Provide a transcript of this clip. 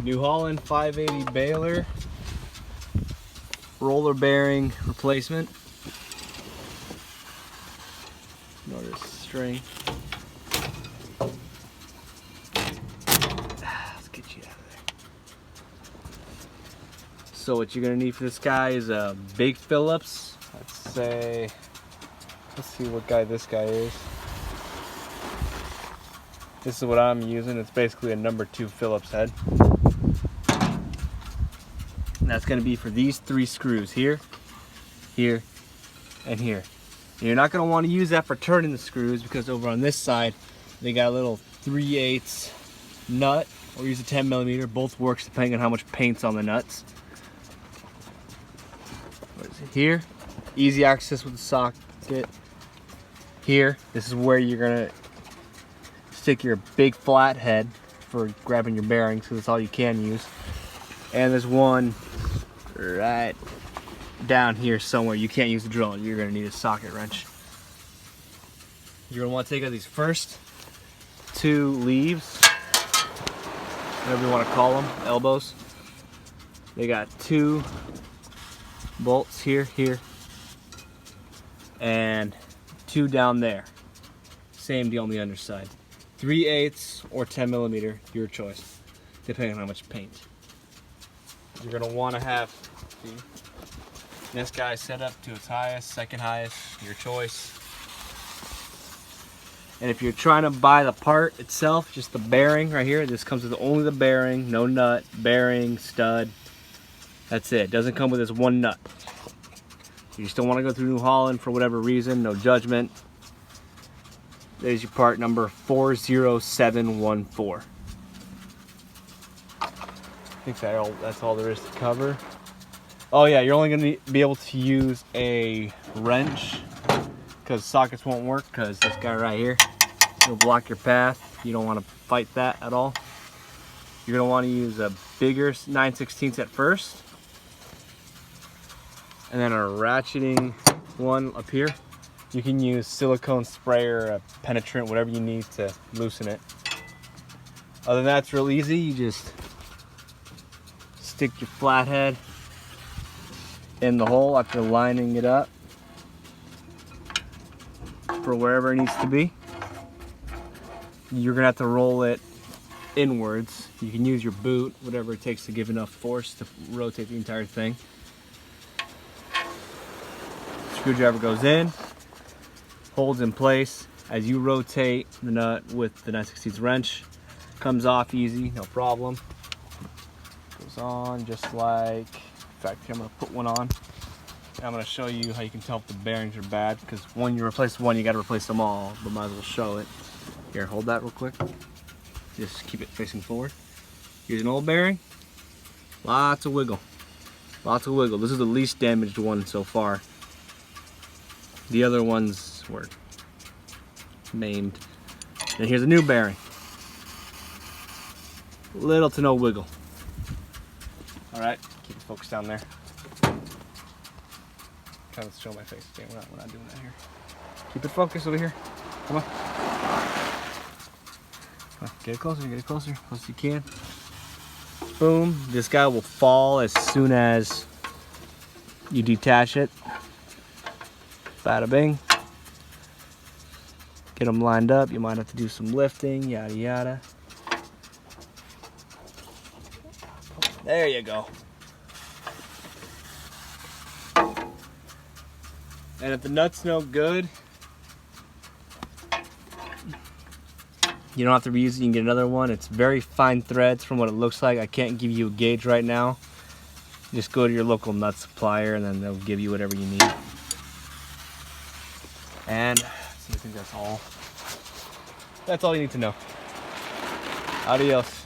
New Holland 580 baler, roller bearing replacement. Notice string. Let's get you out of there. So what you're gonna need for this guy is a big Phillips. Let's see what guy this guy is. This is what I'm using. It's basically a number 2 Phillips head. And that's going to be for these 3 screws here, here, and here. And you're not going to want to use that for turning the screws, because over on this side they got a little 3/8 nut, or use a 10mm. Both works depending on how much paint's on the nuts. What is it here? Easy access with the socket. Here, this is where you're going to stick your big flat head for grabbing your bearings, because that's all you can use. And there's one right down here somewhere. You can't use the drill. You're going to need a socket wrench. You're going to want to take out these first 2 leaves, whatever you want to call them, elbows. They got 2 bolts here, here, and 2 down there. Same deal on the underside. 3/8 or 10mm, your choice, depending on how much paint. You're going to want to have this guy set up to its highest, second highest, your choice. And if you're trying to buy the part itself, just the bearing right here, this comes with only the bearing, no nut, bearing, stud. That's it. It doesn't come with this one nut. You just don't want to go through New Holland for whatever reason, no judgment. There's your part number 40714. I think that's all there is to cover. Oh yeah, you're only going to be able to use a wrench, because sockets won't work, because this guy right here will block your path. You don't want to fight that at all. You're going to want to use a bigger 9/16 at first, and then a ratcheting one up here. You can use silicone spray or a penetrant, whatever you need to loosen it. Other than that, it's real easy. You just stick your flathead in the hole after lining it up for wherever it needs to be. You're gonna have to roll it inwards. You can use your boot, whatever it takes to give enough force to rotate the entire thing. Screwdriver goes in, holds in place. As you rotate the nut with the 9/16 wrench, comes off easy, no problem. Goes on just like, in fact, here, I'm gonna put one on. And I'm gonna show you how you can tell if the bearings are bad, because when you replace one, you gotta replace them all, but might as well show it. Here, hold that real quick. Just keep it facing forward. Here's an old bearing. Lots of wiggle. Lots of wiggle. This is the least damaged one so far. The other ones were maimed. And here's a new bearing. Little to no wiggle. Alright, keep it focused down there. Kind of show my face. Okay, we're not doing that here. Keep it focused over here. Come on. Come on, get it closer, close as you can. Boom. This guy will fall as soon as you detach it. Bada bing. Get them lined up. You might have to do some lifting, yada yada. There you go. And if the nut's no good, you don't have to reuse it. You can get another one. It's very fine threads from what it looks like. I can't give you a gauge right now. Just go to your local nut supplier and then they'll give you whatever you need. And I think that's all. That's all you need to know. Adios.